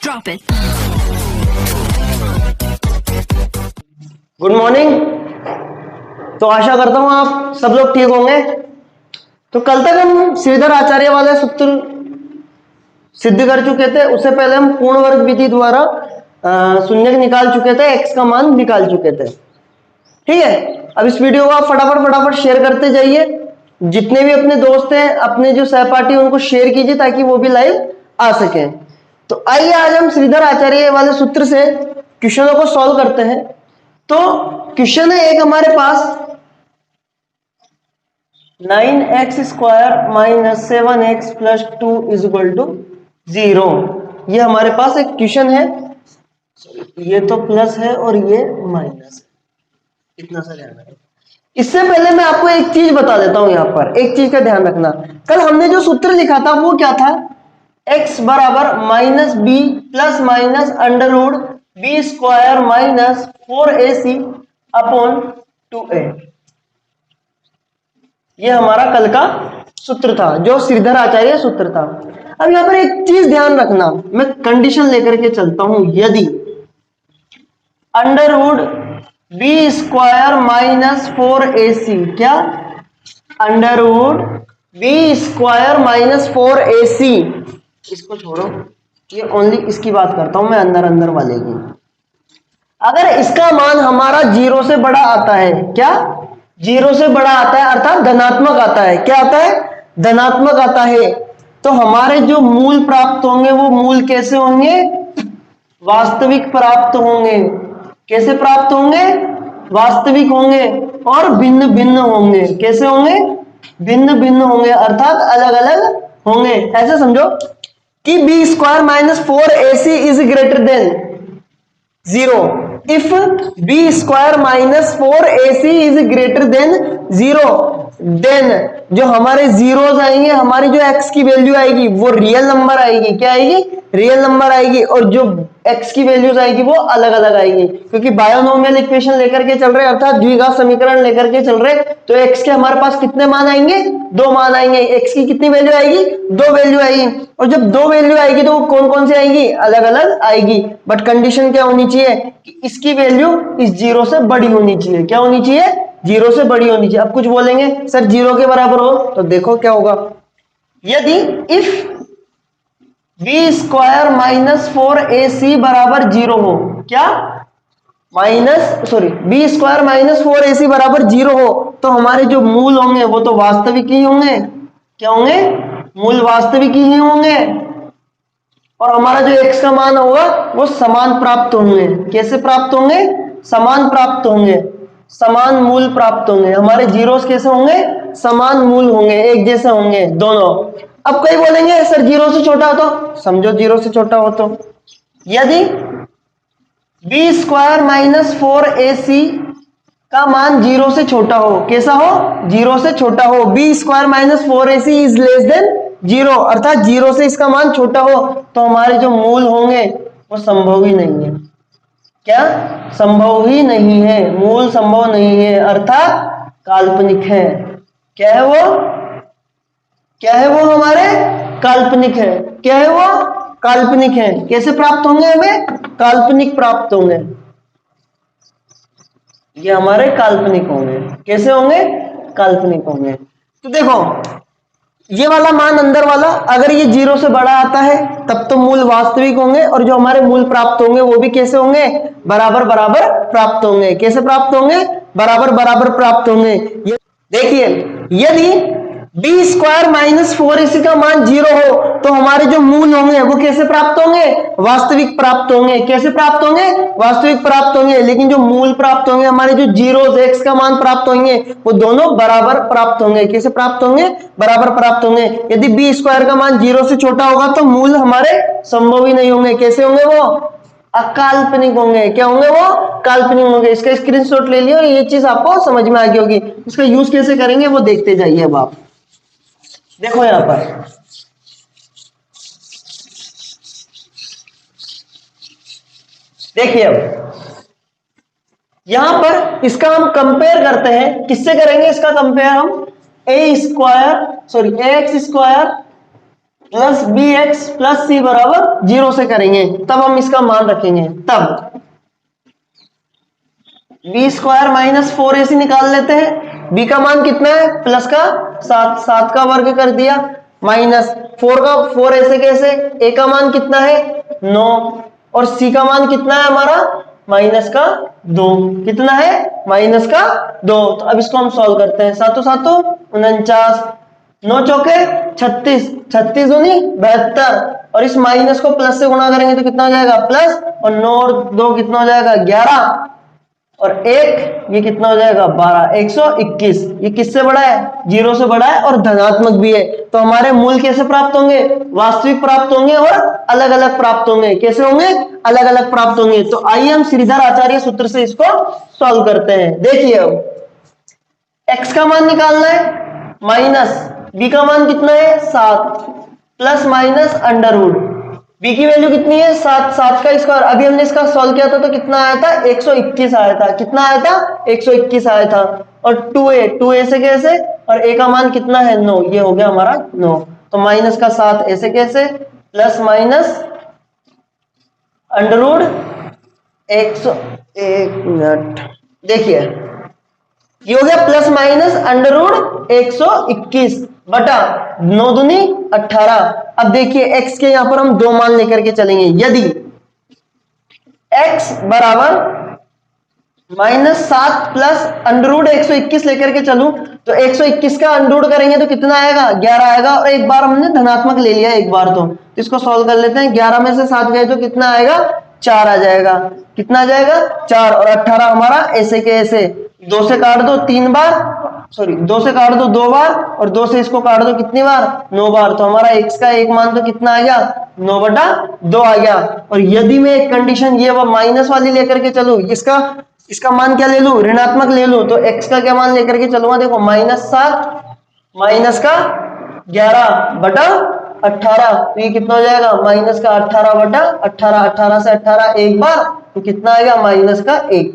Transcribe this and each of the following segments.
Drop it. Good morning. तो आशा करता हूं आप सब लोग ठीक होंगे। तो कल तक हम श्रीधर आचार्य वाले सूत्र सिद्ध कर चुके थे। उससे पहले हम पूर्ण वर्ग विधि द्वारा शून्यक निकाल चुके थे, एक्स का मान निकाल चुके थे। ठीक है, अब इस वीडियो को आप फटाफट फटाफट शेयर करते जाइए। जितने भी अपने दोस्त हैं, अपने जो सहपाठी, उनको शेयर कीजिए ताकि वो भी लाइव आ सके। तो आइए आज हम श्रीधर आचार्य वाले सूत्र से क्वेश्चनों को सॉल्व करते हैं। तो क्वेश्चन है एक हमारे पास 9x² minus 7x plus 2 is equal to 0। ये हमारे पास एक क्वेश्चन है। ये तो प्लस है और ये माइनस है, इतना सा ध्यान रखना। इससे पहले मैं आपको एक चीज बता देता हूं, यहां पर एक चीज का ध्यान रखना। कल हमने जो सूत्र लिखा था वो क्या था? x बराबर minus b plus minus under root b square minus 4ac upon 2a। ये हमारा कल का सूत्र था, जो श्रीधर आचार्य सूत्र था। अब यहां पर एक चीज ध्यान रखना, मैं कंडीशन लेकर के चलता हूं। यदि under root b square minus 4ac, क्या under root b square minus 4ac, इसको छोड़ो, ये ओनली इसकी बात करता हूं मैं, अंदर अंदर वाले की। अगर इसका मान हमारा 0 से बड़ा आता है, क्या 0 से बड़ा आता है, अर्थात धनात्मक आता है, क्या आता है? धनात्मक आता है, तो हमारे जो मूल प्राप्त होंगे वो मूल कैसे होंगे? वास्तविक प्राप्त होंगे। कैसे प्राप्त होंगे? वास्तविक होंगे और भिन्न भिन्न होंगे। कैसे होंगे? भिन्न भिन्न होंगे, अर्थात अलग अलग होंगे। ऐसे समझो कि b square minus 4ac is greater than 0 if b square minus 4ac is greater than 0, then जो हमारे जीरोस आएंगे, हमारी जो x की वैल्यू आएगी वो रियल नंबर आएगी। क्या आएगी? रियल नंबर आएगी। और जो x की वैल्यूज आएगी वो अलग अलग आएगी, क्योंकि बायोनोमियल इक्वेशन लेकर के चल रहे, अर्थात द्विघात समीकरण लेकर के चल रहे। तो x के हमारे पास कितने मान आएंगे? 2 मान आएंगे। x की कितनी वैल्यू आएगी? 2 वैल्यू आएगी। और जब 2 वैल्यू आएगी तो वो कौन कौन सी आएगी? अलग अलग आएगी। बट कंडीशन क्या होनी चाहिए? कि इसकी वैल्यू इस 0 से बड़ी होनी चाहिए। क्या होनी चाहिए? 0 से बड़ी होनी चाहिए। अब कुछ बोलेंगे सर 0 के बराबर हो, तो देखो क्या होगा। यदि if b square minus 4ac बराबर 0 हो, क्या बी स्क्वायर माइनस 4ac बराबर 0 हो, तो हमारे जो मूल होंगे वो तो वास्तविक ही होंगे। क्या होंगे? मूल वास्तविक ही होंगे। और हमारा जो x का मान होगा वो समान प्राप्त होंगे। कैसे प्राप्त होंगे? समान प्राप्त होंगे, समान मूल प्राप्त होंगे। हमारे जीरोस कैसे होंगे? समान मूल होंगे, एक जैसे होंगे दोनों। अब कई बोलेंगे सर 0 से छोटा हो, तो समझो 0 से छोटा हो तो यदि बी स्क्वायर माइनस 4ac का मान 0 से छोटा हो, कैसा हो? 0 से छोटा हो। B square minus 4ac is less than 0, अर्थात 0 से इसका मान छोटा हो, तो हमारे जो मूल होंगे वो संभव ही नहीं है। क्या? संभव ही नहीं है, मूल संभव नहीं है, अर्थात काल्पनिक है। क्या है वो? क्या है वो? हमारे काल्पनिक है। क्या है वो? काल्पनिक है। कैसे प्राप्त होंगे? हमें काल्पनिक प्राप्त होंगे। ये हमारे काल्पनिक होंगे। कैसे होंगे? काल्पनिक होंगे। तो देखो ये वाला मान अंदर वाला, अगर ये 0 से बड़ा आता है तब तो मूल वास्तविक होंगे, और जो हमारे मूल प्राप्त होंगे वो भी कैसे होंगे? बराबर बराबर प्राप्त होंगे। कैसे प्राप्त होंगे? बराबर बराबर प्राप्त होंगे। देखिए यदि बी स्क्वायर माइनस 4ac का मान 0 हो, तो हमारे जो मूल होंगे वो कैसे प्राप्त होंगे? वास्तविक प्राप्त होंगे। कैसे प्राप्त होंगे? वास्तविक प्राप्त होंगे। लेकिन जो मूल प्राप्त होंगे, हमारे जो जीरोस x का मान प्राप्त होंगे, वो दोनों बराबर प्राप्त होंगे। कैसे प्राप्त होंगे? बराबर प्राप्त होंगे। यदि बी स्क्वायर का मान 0 से छोटा होगा तो मूल हमारे संभव ही नहीं होंगे। कैसे होंगे वो? अकाल्पनिक होंगे। क्या होंगे वो? काल्पनिक होंगे। इसका स्क्रीनशॉट ले लियो, ये चीज आपको समझ में आ गई होगी। इसका यूज कैसे करेंगे वो देखते जाइए। अब आप देखो यहां पर देखिए, अब यहां पर इसका हम कंपेयर करते हैं। किससे करेंगे इसका कंपेयर? हम x square plus b x plus c बराबर 0 से करेंगे, तब हम इसका मान रखेंगे। तब बी स्क्वायर माइनस 4ac निकाल लेते हैं। बी का मान कितना है, प्लस का 7, 7 का वर्ग कर दिया, माइनस 4 का 4 ऐसे कैसे, ए का मान कितना है 9, और सी का मान कितना है हमारा माइनस का 2, कितना है माइनस का 2। तो अब इसको हम सॉल्व करते हैं। सातों सातों 49, 9 चौके 36, 36 दूनी 72, और इस माइनस को प्लस से गुणा करेंगे तो कितना हो जाएगा प्लस, और 9 और 2 कितना हो जाएगा 11, और एक ये कितना हो जाएगा 12, 121। ये किससे बड़ा है, 0 से बड़ा है और धनात्मक भी है। तो हमारे मूल कैसे प्राप्त होंगे, वास्तविक प्राप्त होंगे और अलग अलग प्राप्त होंगे। कैसे होंगे, अलग अलग प्राप्त होंगे। तो आइए हम श्रीधर आचार्य सूत्र से इसको सॉल्व करते हैं। देखिए अब x का मान निकालना है, माइनस b का मान कितना है 7, plus minus under root, b की वैल्यू कितनी है 7, 7 का स्क्वायर। अभी हमने इसका सॉल्व किया था तो कितना आया था 121 आया था, कितना आया था 121 आया था। और 2a, 2a से कैसे, और a का मान कितना है 9, ये हो गया हमारा 9। तो माइनस का 7 ऐसे कैसे, plus minus under root 101 minute, देखिए ये हो गया प्लस माइनस अंडर रूट 121 बटा 9 दूनी 18। अब देखिए x के यहां पर हम दो मान लेकर के चलेंगे। यदि x बराबर -7 प्लस अंडर रूट 121 लेकर के चलूं तो 121 का अंडर रूट करेंगे तो कितना आएगा 11 आएगा, और एक बार हमने धनात्मक ले लिया एक बार, तो इसको सॉल्व कर लेते हैं। 11 में से 7 गए तो कितना आएगा 4 आ जाएगा, कितना आ जाएगा 4, और 18 हमारा ऐसे के ऐसे 2 से काट दो 3 बार, सॉरी 2 से काट दो 2 बार, और 2 से इसको काट दो कितनी बार 9 बार। तो हमारा x का एक मान तो कितना आ गया 9 बटा 2 आ गया। और यदि मैं एक कंडीशन ये माइनस वाली लेकर के चलूं, इसका मान क्या ले लूं ऋणात्मक ले लूं, तो x का क्या मान लेकर के चलूंगा, देखो -7 माइनस का 11 बटा 18, तो ये कितना हो जाएगा माइनस का 18 बटा 18, 18 से 18 एक बार, तो कितना आएगा माइनस का 1।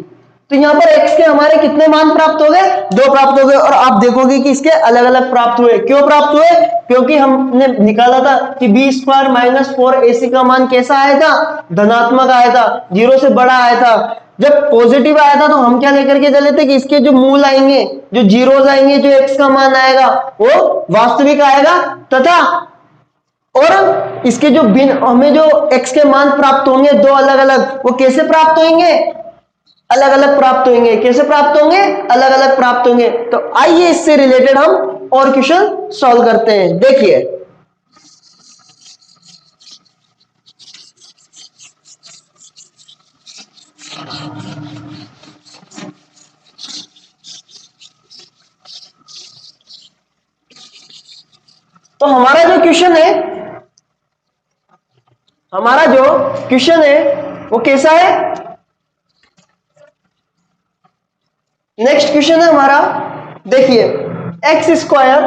तो यहाँ पर x के हमारे कितने मान प्राप्त हो गए, 2 प्राप्त हो गए। और आप देखोगे कि इसके अलग अलग प्राप्त हुए। क्यों प्राप्त हुए, क्योंकि हमने निकाला था कि बी स्क्वायर माइनस 4ac का मान कैसा आया था, धनात्मक आया था, 0 से बड़ा आया था। जब पॉजिटिव आया था तो हम क्या लेकर के चले थे कि इसके जो मूल आएंगे, जो जीरोस आएंगे, जो x का मान आएगा वो वास्तविक आएगा, तथा और इसके जो हमें जो x के मान प्राप्त होंगे दो अलग अलग, वो कैसे प्राप्त होंगे, अलग अलग प्राप्त होंगे। कैसे प्राप्त होंगे, अलग अलग प्राप्त होंगे। तो आइए इससे रिलेटेड हम और क्वेश्चन सॉल्व करते हैं। देखिए तो हमारा जो क्वेश्चन है वो कैसा है, नेक्स्ट क्वेश्चन है हमारा, देखिए x square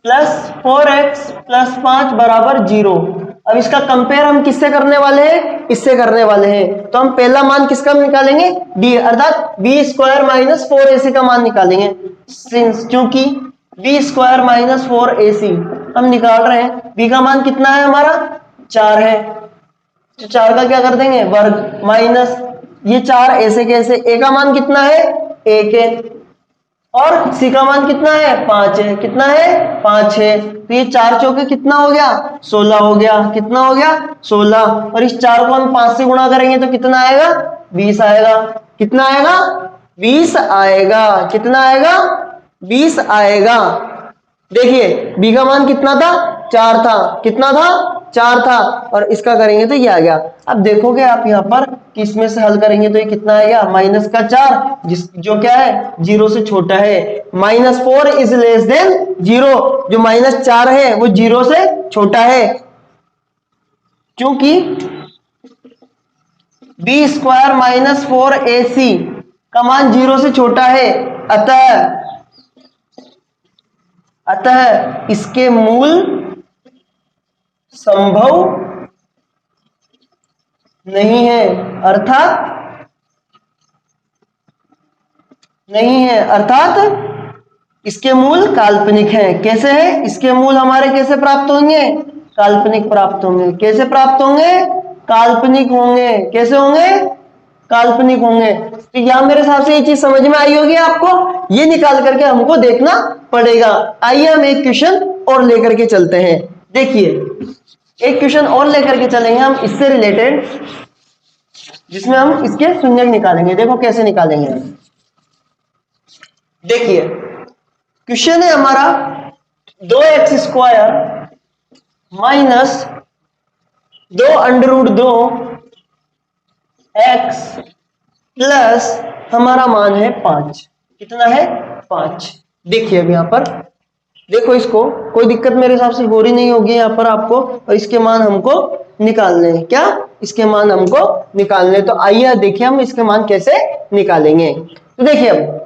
plus 4x plus 5 बराबर 0। अब इसका कंपेयर हम किससे करने वाले हैं, इससे करने वाले हैं। तो हम पहला मान किसका निकालेंगे, d, अर्थात बी स्क्वायर माइनस 4ac का मान निकालेंगे। सिंस क्योंकि बी स्क्वायर माइनस 4ac हम निकाल रहे हैं, b का मान कितना है हमारा 4 है, तो 4 का क्या कर देंगे वर्ग, माइनस ये 4 ऐसे कैसे, a का मान कितना है 1 है, और सी का मान कितना है 5 है, कितना है 5 है। तो ये 4 चौके कितना हो गया 16 हो गया, कितना हो गया 16, और इस 4 को हम 5 से गुणा करेंगे तो कितना आएगा 20 आएगा, कितना आएगा 20 आएगा, कितना आएगा 20 आएगा। देखिए बी का मान कितना था 4 था, कितना था 4 था, और इसका करेंगे तो ये आ गया। अब देखोगे आप यहाँ पर कि इसमें से हल करेंगे तो ये कितना आएगा माइनस का 4, जो क्या है 0 से छोटा है। -4 इज लेस देन 0, जो -4 है वो 0 से छोटा है, क्योंकि बी स्क्वायर माइनस 4ac का मान 0 से छोटा है। अतः इसके मूल संभव नहीं है, अर्थात इसके मूल काल्पनिक हैं। कैसे है? इसके मूल हमारे कैसे प्राप्त होंगे? काल्पनिक प्राप्त होंगे। कैसे प्राप्त होंगे? काल्पनिक होंगे। कैसे होंगे? काल्पनिक होंगे। तो यहां मेरे हिसाब से ये चीज समझ में आई होगी आपको। ये निकाल करके हमको देखना पड़ेगा। आइए हम एक क्वेश्चन और लेकर के चलते हैं। देखिए एक क्वेश्चन और लेकर के चलेंगे हम इससे रिलेटेड, जिसमें हम इसके शून्यक निकालेंगे। देखो कैसे निकालेंगे। देखिए क्वेश्चन है हमारा 2x² माइनस 2√2x प्लस हमारा मान है 5। कितना है? 5। देखिए अब यहां पर देखो, इसको कोई दिक्कत मेरे हिसाब से हो रही नहीं होगी यहां पर आपको। और इसके मान हमको निकालने हैं। क्या? इसके मान हमको निकालने। तो आइए देखिए हम इसके मान कैसे निकालेंगे। तो देखिए अब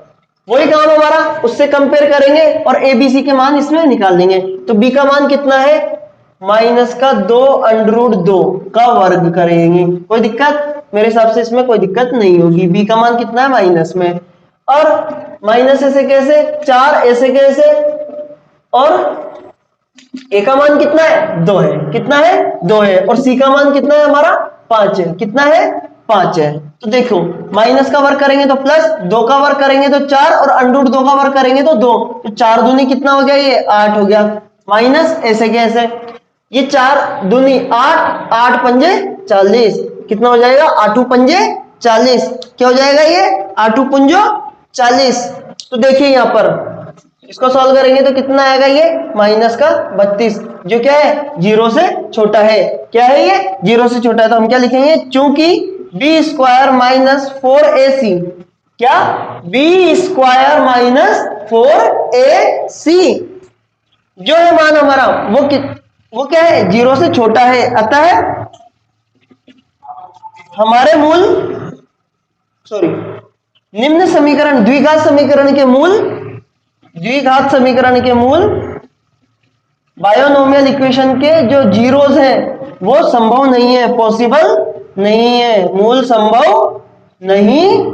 वही काम हमारा, उससे कंपेयर करेंगे और एबीसी के मान इसमें निकाल देंगे। तो बी का मान कितना है? माइनस का 2√2 का वर्ग करेंगे। कोई दिक्कत? मेरे हिसाब से इसमें कोई दिक्कत नहीं होगी। बी का मान कितना है? माइनस में। और माइनस ऐसे कैसे? 4 ऐसे कैसे? और ए का मान कितना है? 2 है। कितना है? 2 है। और सी का मान कितना है हमारा? 5 है। कितना है? 5 है। तो देखो माइनस का वर्ग करेंगे तो प्लस, 2 का वर्ग करेंगे तो 4 और √2 का वर्ग करेंगे तो 2। तो 4 दूनी कितना हो गया? ये 8 हो गया। माइनस ऐसे कैसे? ये 4 दूनी 8, 8 पंजे 40। कितना हो जाएगा? 8 पंजे 40। क्या हो जाएगा ये? 8 पंजो 40। तो देखिए यहां पर इसको सॉल्व करेंगे तो कितना आएगा? ये माइनस का 32, जो क्या है? 0 से छोटा है। क्या है ये? 0 से छोटा है। तो हम क्या लिखेंगे? चूंकि b² माइनस 4ac, क्या? b² माइनस 4ac जो है मान हमारा वो क्या है? 0 से छोटा है। अतः हमारे मूल निम्न समीकरण द्विघात समीकरण के मूल बायोनोमियल इक्वेशन के जो जीरोस हैं वो संभव नहीं है, पॉसिबल नहीं है, मूल संभव नहीं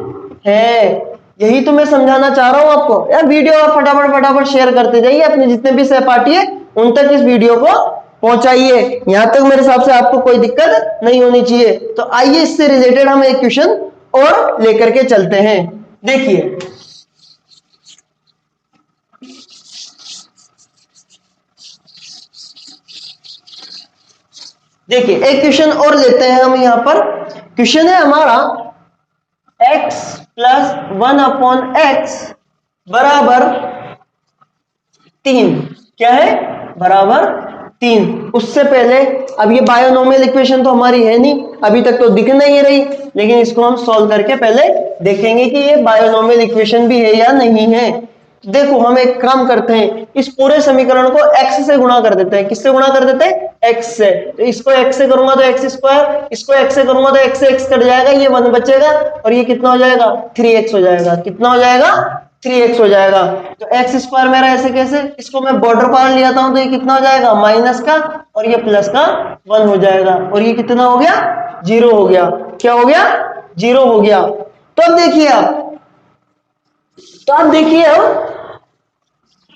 है। यही तो मैं समझाना चाह रहा हूं आपको। यार वीडियो आप फटाफट शेयर करते जाइए, अपने जितने भी सहपाठी है उन तक इस वीडियो को पहुंचाइए। यहां तक मेरे हिसाब से आपको कोई दिक्कत नहीं होनी चाहिए। तो आइए इससे रिलेटेड हम एक क्वेश्चन और लेकर के चलते हैं। देखिए एक क्वेश्चन और लेते हैं हम। यहां पर क्वेश्चन है हमारा x प्लस 1/x बराबर 3। क्या है? बराबर 3। उससे पहले अब ये बायोनोमियल इक्वेशन तो हमारी है नहीं, अभी तक तो दिख नहीं रही, लेकिन इसको हम सॉल्व करके पहले देखेंगे कि ये बायोनोमियल इक्वेशन भी है या नहीं है। देखो हम एक काम करते हैं, इस पूरे समीकरण को x से गुणा कर देते हैं। किससे गुणा कर देते हैं? x से। तो इसको x से करूंगा तो x², इसको x से करूंगा तो x से x कट जाएगा, ये 1 बचेगा और ये कितना हो जाएगा? 3x हो जाएगा। कितना हो जाएगा? 3x हो जाएगा। तो x² मेरा ऐसे कैसे? इसको मैं बॉर्डर पार ले आता हूं तो ये कितना हो जाएगा? माइनस का और ये प्लस का 1 हो जाएगा। और ये कितना हो गया? 0 हो गया। क्या हो गया? 0 हो गया। तो अब देखिए अब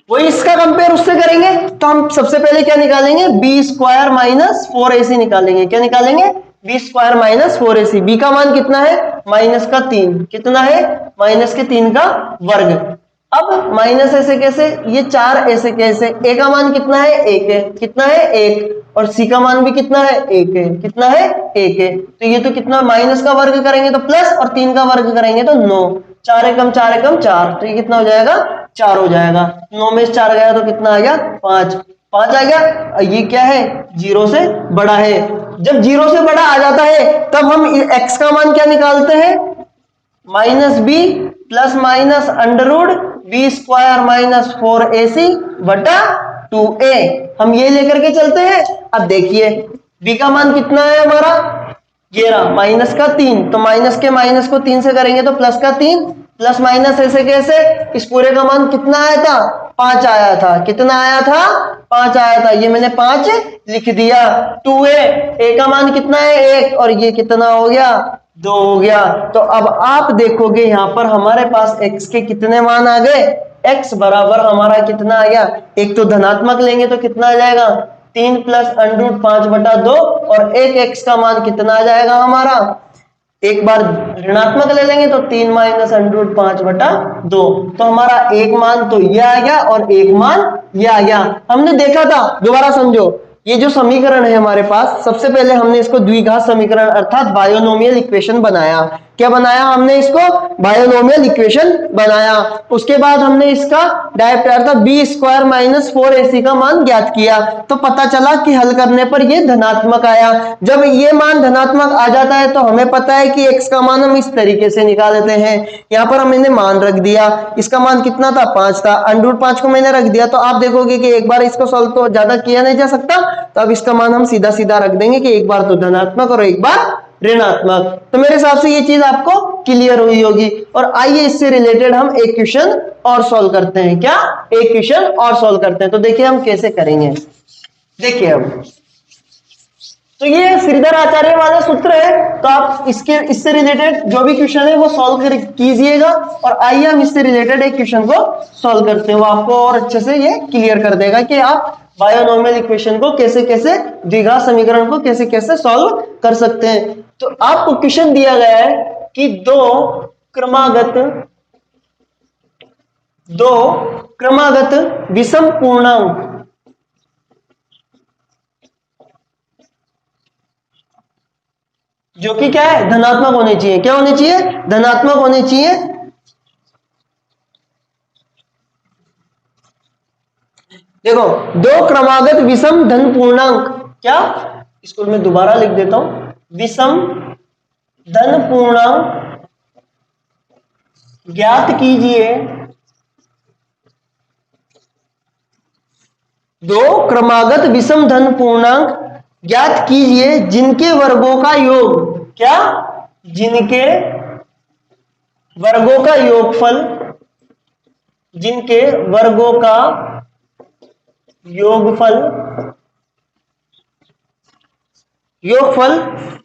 वही इसका कंपेयर उससे करेंगे। तो हम सबसे पहले क्या निकालेंगे? b² माइनस 4ac निकालेंगे। क्या निकालेंगे? b² minus 4ac। b का मान कितना है? माइनस का 3। कितना है? माइनस के 3 का वर्ग। अब माइनस ऐसे कैसे? ये 4 ऐसे कैसे? a का मान कितना है? 1 है। कितना है? 1। और c का मान भी कितना है? 1 है। कितना है? 1 है। तो ये तो कितना? माइनस का वर्ग करेंगे तो प्लस और 3 का वर्ग करेंगे तो 9। 4 एकम 4 एकम 4। तो ये कितना हो जाएगा? 4 हो जाएगा। 9 में से 4 गया तो कितना आ गया? 5 आ गया। ये क्या है? 0 से बड़ा है। जब 0 से बड़ा आ जाता है तब हम x का मान क्या निकालते हैं? -b plus minus √b² minus 4ac बटा 2a। हम ये लेकर के चलते हैं। अब देखिए b का मान कितना है हमारा? 11 माइनस का 3। तो माइनस के माइनस को 3 से करेंगे तो प्लस का 3। प्लस माइनस ऐसे कैसे? इस पूरे का मान कितना आया था? 5 आया था। कितना आया था? 5 आया था। ये मैंने 5 लिख दिया। 2a, a का मान कितना है? 1। और ये कितना हो गया? 2 हो गया। तो अब आप देखोगे यहां पर हमारे पास x के कितने मान आ गए? x बराबर हमारा कितना आ गया, एक तो धनात्मक लेंगे तो कितना आ जाएगा 3 प्लस √5/2 और एक x का मान कितना आ जाएगा हमारा, एक बार ऋणात्मक ले लेंगे तो 3 माइनस √5/2। तो हमारा एक मान तो ये आ गया और एक मान ये आ गया। हमने देखा था, दोबारा समझो, ये जो समीकरण है हमारे पास, सबसे पहले हमने इसको द्विघात समीकरण अर्थात बायोनोमियल इक्वेशन बनाया। क्या बनाया हमने इसको, बायोनोमियल इक्वेशन बनाया। उसके बाद हमने इसका डायरेक्ट b² माइनस 4ac का मान ज्ञात किया, तो पता चला कि हल करने पर ये धनात्मक आया। जब ये मान धनात्मक आ जाता है तो हमें पता है कि x का मान हम इस तरीके से निकाल देते हैं। यहाँ पर हमने मान रख दिया, इसका मान कितना था 5 था, √5 को मैंने रख दिया। तो आप देखोगे कि एक बार इसको सॉल्व तो ज्यादा किया नहीं जा सकता, तो अब इसका मान हम सीधा सीधा रख देंगे कि एक बार तो धनात्मक और एक बार ऋणात्मक। तो मेरे हिसाब से ये चीज आपको क्लियर हुई होगी। और आइए इससे रिलेटेड हम एक क्वेश्चन और सॉल्व करते हैं। क्या, एक क्वेश्चन और सॉल्व करते हैं। तो देखिए हम कैसे करेंगे, देखिए अब तो ये श्रीधर आचार्य वाला सूत्र है, तो आप इससे रिलेटेड जो भी क्वेश्चन है वो सॉल्व कीजिएगा। और आइए हम इससे रिलेटेड एक क्वेश्चन को सॉल्व करते हैं, वो आपको और अच्छे से ये क्लियर कर देगा कि आप बायोनोमियल इक्वेशन को कैसे कैसे, द्विघात समीकरण को कैसे कैसे सॉल्व कर सकते हैं। तो आपको क्वेश्चन दिया गया है कि दो क्रमागत विषम पूर्णांक जो कि क्या है, धनात्मक होने चाहिए। क्या होने चाहिए, धनात्मक होने चाहिए। देखो, दो क्रमागत विषम धन पूर्णांक, क्या, इसको मैं दोबारा लिख देता हूं, विषम धन पूर्णांक ज्ञात कीजिए। दो क्रमागत विषम धन पूर्णांक ज्ञात कीजिए जिनके वर्गों का योग, क्या, जिनके वर्गों का योगफल, जिनके वर्गों का योगफल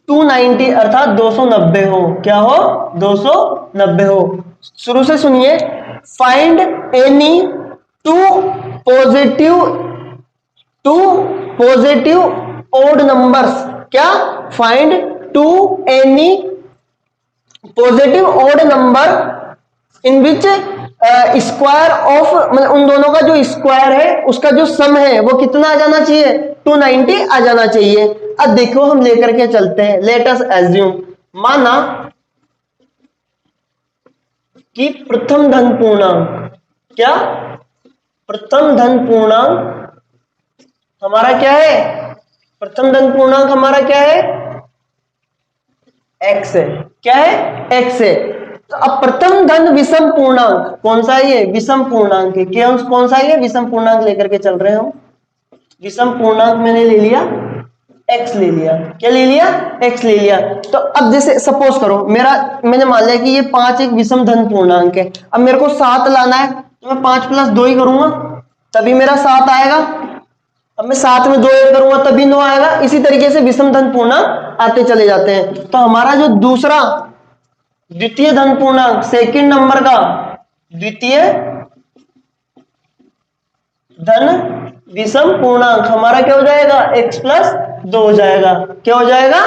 290 अर्थात 290 हो। क्या हो, 290 हो। शुरू से सुनिए, find any two positive odd numbers. क्या, find two any positive odd number in which square of, मतलब उन दोनों का जो स्क्वायर है उसका जो सम है वो कितना आ जाना चाहिए, 290 आ जाना चाहिए। अब देखो हम लेकर के चलते हैं, लेट अस एज्यूम, माना कि प्रथम धन पूर्णांक, क्या, प्रथम धन पूर्णांक हमारा क्या है, प्रथम धन पूर्णांक हमारा क्या है, x है। क्या है, x है। तो अब प्रथम धन विषम पूर्णांक कौन सा है, ये विषम पूर्णांक है। क्या, कौन सा है ये, विषम पूर्णांक लेकर के चल रहे हो। विषम पूर्णांक मैंने ले लिया, x ले लिया। क्या ले लिया, x ले लिया। तो अब जैसे सपोज करो मैंने मान लिया कि ये 5 एक विषम धन पूर्णांक है। अब मेरे को 7 लाना है, तो मैं 5 + 2 ही करूंगा तभी मेरा 7 आएगा। अब मैं 7 में 2 ऐड करूंगा तभी 9 आएगा। इसी तरीके से विषम धन पूर्णांक आते चले जाते हैं। तो हमारा जो दूसरा द्वितीय धन पूर्णांक, सेकंड नंबर का द्वितीय धन विषम पूर्णांक हमारा क्या हो जाएगा, x + 2 हो जाएगा। क्या हो जाएगा,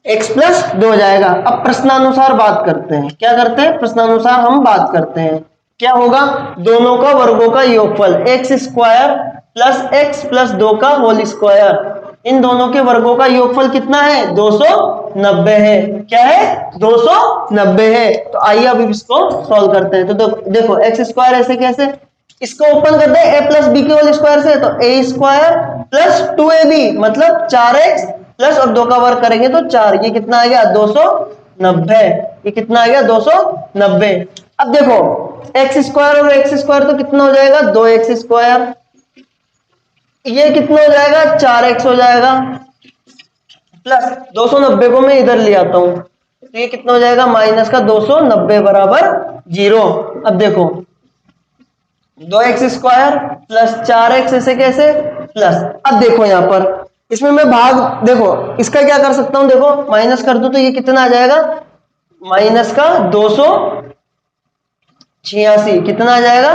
x + 2 हो जाएगा। अब प्रश्नानुसार बात करते हैं। क्या करते हैं, प्रश्नानुसार हम बात करते हैं। क्या होगा, दोनों का वर्गों का योगफल x² + x + 2 का होल स्क्वायर, इन दोनों के वर्गों का योगफल कितना है, 290 है। क्या है, 290 है। तो आइए अब इसको सॉल्व करते हैं। तो देखो x² ऐसे कैसे, इसको ओपन करते हैं a + b के होल स्क्वायर से, तो a² + 2ab मतलब 4x प्लस और 2 का वर्ग करेंगे तो 4, ये कितना आ गया, 290। ये कितना आ गया, 290। अब देखो x² और x² तो कितना हो जाएगा, 2x²। ये कितना हो जाएगा, 4x हो जाएगा, प्लस 290 को मैं इधर ले आता हूं तो ये कितना हो जाएगा, माइनस का 290 बराबर 0। अब देखो 2x² प्लस 4x ऐसे कैसे प्लस। अब देखो यहां पर इसमें मैं भाग, देखो इसका क्या कर सकता हूं, देखो माइनस कर दूं तो ये कितना आ जाएगा, माइनस का 200 286 कितना आ जाएगा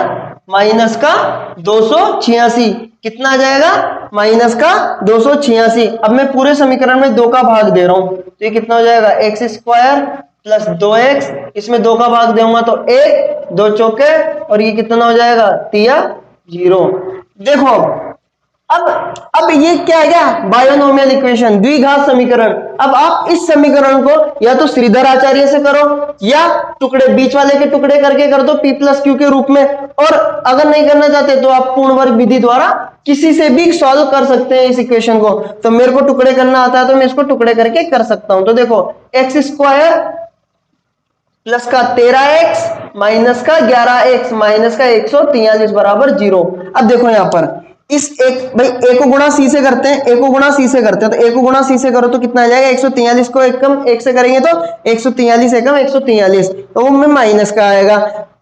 माइनस का 286 कितना आ जाएगा माइनस का 286। अब मैं पूरे समीकरण में 2 का भाग दे रहा हूं तो ये कितना हो जाएगा एक्स स्क्वायर प्लस 2x, इसमें 2 का भाग दूंगा तो 1 2 चौके और ये कितना हो जाएगा 0। देखो अब ये क्या है, क्या बायोनोमियल इक्वेशन द्विघात समीकरण। अब आप इस समीकरण को या तो श्रीधर आचार्य से करो या टुकड़े बीच वाले के टुकड़े करके कर दो p+q के रूप में, और अगर नहीं करना चाहते तो आप पूर्ण वर्ग विधि द्वारा किसी से भी सॉल्व कर सकते हैं इस इक्वेशन को। तो मेरे को टुकड़े करना आता है तो मैं इसको टुकड़े करके कर सकता हूं। तो देखो एक्स स्क्वायर प्लस का 13x माइनस का 11x माइनस का 143 बराबर 0। अब देखो यहां पर इस एक भाई ए को गुणा सी से करते हैं, ए को गुणा सी से करते हैं, तो ए को गुणा सी से करो तो कितना आ जाएगा 143 को एक कम एक से करेंगे तो 143 एकम 143 तो वो में माइनस का आएगा,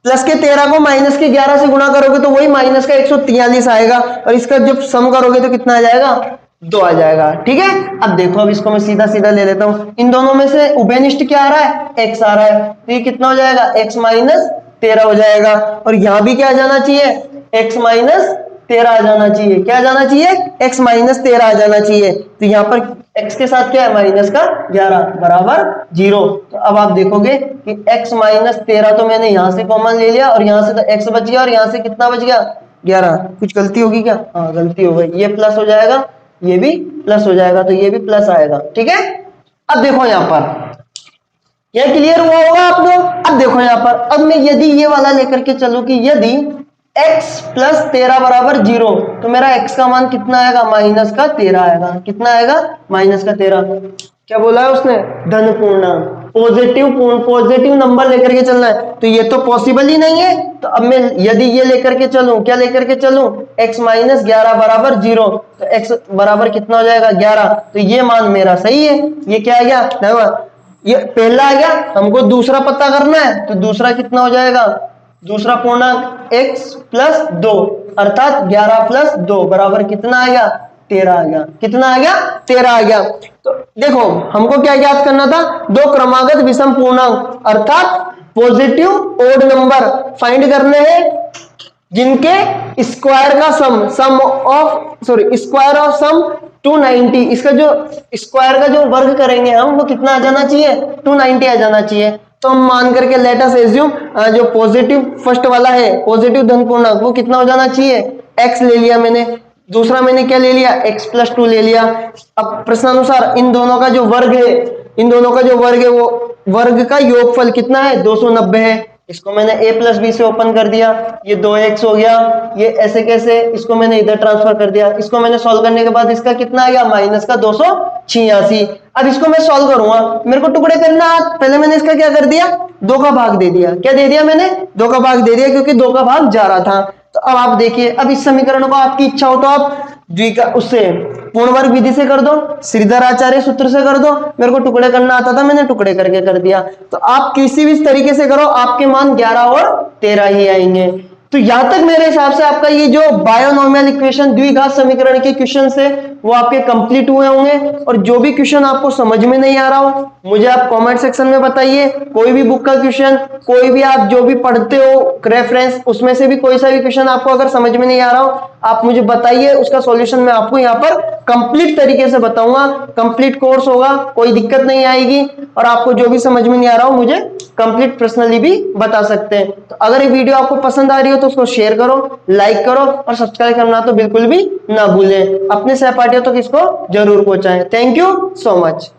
प्लस के 13 को माइनस के 11 से गुणा करोगे तो वही माइनस का 143 आएगा, और इसका जब सम करोगे तो कितना आ जाएगा 2 आ जाएगा। ठीक है, अब देखो अब इसको मैं सीधा सीधा ले लेता हूं, इन दोनों में से उभयनिष्ठ क्या आ रहा है x आ रहा है, तो ये कितना हो जाएगा x माइनस 13 हो जाएगा, और यहां भी क्या आ जाना चाहिए x माइनस 13 आ जाना चाहिए, क्या आ जाना चाहिए x माइनस 13 आ जाना चाहिए। तो यहाँ पर x के साथ क्या है माइनस का 11 बराबर 0। तो अब आप देखोगे कि x माइनस 13 तो मैंने यहां से कॉमन ले लिया और यहां से तो x बच गया और यहां से कितना बच गया 11। कुछ गलती होगी क्या? हाँ गलती हो गई, ये प्लस हो जाएगा ये भी प्लस हो जाएगा तो ये भी प्लस आएगा। ठीक है, अब देखो यहां पर यह क्लियर हुआ होगा आपको। अब देखो यहां पर अब मैं यदि ये वाला लेकर के चलूं कि यदि x प्लस 13 बराबर 0 तो मेरा x का मान कितना आएगा माइनस का 13 आएगा, कितना आएगा माइनस का 13। क्या बोला है उसने धन पूर्णांक पॉजिटिव नंबर लेकर के चलना है, तो ये तो पॉसिबल ही नहीं है। तो अब मैं यदि ये लेकर के चलूं, क्या लेकर के चलूं x माइनस 11 बराबर 0 तो x बराबर कितना हो जाएगा 11, तो ये मान मेरा सही है। ये क्या आ गया देखो ये पहला आ गया, हमको दूसरा पता करना है तो दूसरा कितना हो जाएगा दूसरा पूर्णांक x प्लस 2 अर्थात 11 प्लस 2 बराबर कितना आ गया 13 आ गया, कितना आ गया 13 आ गया। तो देखो हमको क्या याद करना था, दो क्रमागत विषम पूर्णांक अर्थात पॉजिटिव ओड नंबर फाइंड करने हैं जिनके स्क्वायर का स्क्वायर ऑफ सम 290, इसका जो स्क्वायर का जो वर्ग करेंगे हम वो कितना आ जाना चाहिए 290 आ जाना चाहिए। तो हम मान करके लेट अस एज्यूम जो पॉजिटिव फर्स्ट वाला है पॉजिटिव धन पूर्णांक वो कितना हो जाना चाहिए x ले लिया मैंने, दूसरा मैंने क्या ले लिया x प्लस 2 ले लिया। अब प्रश्नानुसार इन दोनों का जो वर्ग है वो वर्ग का योगफल कितना है 290 है। इसको मैंने a प्लस बी से ओपन कर दिया, ये 2x हो गया, ये ऐसे कैसे इसको मैंने इधर ट्रांसफर कर दिया। इसको मैंने सॉल्व करने के बाद इसका कितना आ गया माइनस का 286। अब इसको मैं सॉल्व करूंगा, मेरे को टुकड़े करना, पहले मैंने इसका क्या कर दिया 2 का भाग दे दिया। क्या दे दिया मैंने 2 का भाग दे दिया क्योंकि 2 का भाग जा रहा था। तो अब आप देखिए, अब इस समीकरण को आपकी इच्छा हो तो आप उससे पूर्ण वर्ग विधि से कर दो, श्रीधर आचार्य सूत्र से कर दो। मेरे को टुकड़े करना आता था मैंने टुकड़े करके कर दिया। तो आप किसी भी तरीके से करो आपके मान 11 और 13 ही आएंगे। तो यहां तक मेरे हिसाब से आपका ये जो बायोनोमियल इक्वेशन द्विघात समीकरण के क्वेश्चन है वो आपके कंप्लीट हुए होंगे। और जो भी क्वेश्चन आपको समझ में नहीं आ रहा हो मुझे आप कमेंट सेक्शन में बताइए, कोई भी बुक का क्वेश्चन, कोई भी आप जो भी पढ़ते हो रेफरेंस, उसमें से भी कोई सा भी क्वेश्चन आपको अगर समझ में नहीं आ रहा हो आप मुझे बताइए, उसका सॉल्यूशन मैं आपको यहाँ पर कंप्लीट तरीके से बताऊंगा। कंप्लीट कोर्स होगा, कोई दिक्कत नहीं आएगी, और आपको जो भी समझ में नहीं आ रहा हो मुझे कंप्लीट पर्सनली भी बता सकते हैं। तो अगर ये वीडियो आपको पसंद आ रही हो तो उसको शेयर करो, लाइक करो और सब्सक्राइब करना तो बिल्कुल भी ना भूलें। अपने सहपाठियों तक इसको जरूर पहुंचाएं। Thank you so much.